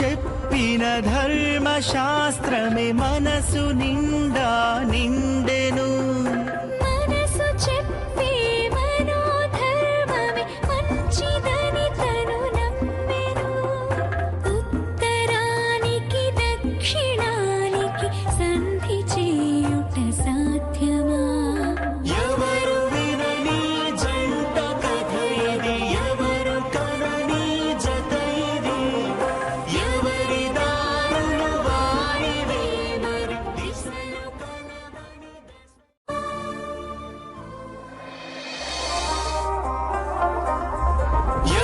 చెప్పిన ధర్మశాస్త్రమే మనసు నిండా నిండెను. మనసు చెప్పే మనోధర్మమే మంచిదని తను నమ్మెను. ఉత్తరానికి దక్షిణానికి సంధి చేయుట సాధ్యమా? ఎవరు వినని జంట కథ ఇది, ఎవరు కనని జత ఇది, ఎవరి దారులు వారివే మరి దిశలు కలవని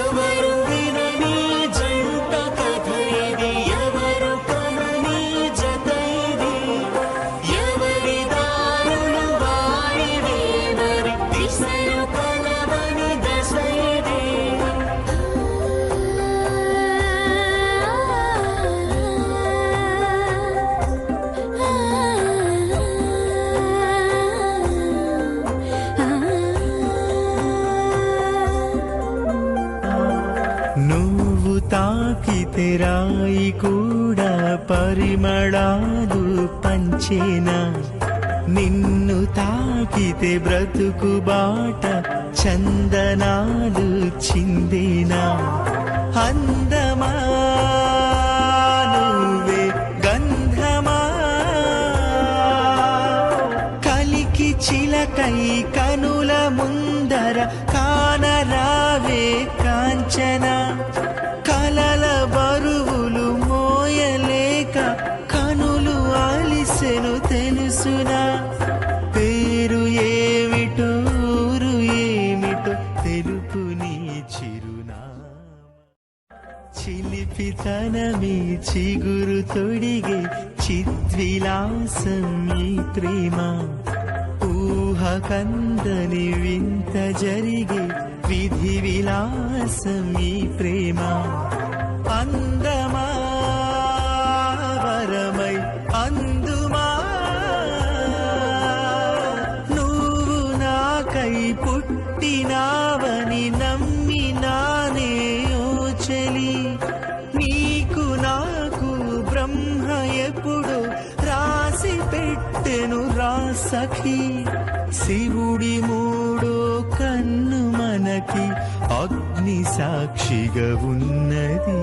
ఎవరు వినని జంట కథ ఇది, ఎవరు కనని జత ఇది, ఎవరి దారులు వారివే మరి దిశలు కలవని దశ ఇది. నువ్వు తాకితే రాయి కూడా పరిమళాలు పంచేనా? నిన్ను తాకితే బ్రతుకు బాట చందనాలు చిందేనా? అందమా నువ్వే గంధమా, కలికి చిలకై కనుల ముందర కానరావే కాంచన. కలల బరువులు మోయలేక కనులు ఆలిసెను తెలుసునా? పేరు ఏమిటో ఊరు ఏమిటో తెలుపు నీ చిరునామా. చిలిపితనమే చిగురు తొడిగే చిద్విలాసం ఈ ప్రేమ. ఊహ కందని వింత జరిగే విధి విలాసం ఈ ప్రేమ. అందమా వరమై అందుమా, నువ్వు నాకై పుట్టినావని నమ్మినానే ఓ చెలి. నీకు నాకు బ్రహ్మ ఎప్పుడు రాసి పెట్టెను రా సఖీ. శివుడి మూడో కన్ను మనకి అగ్ని సాక్షిగా ఉన్నది.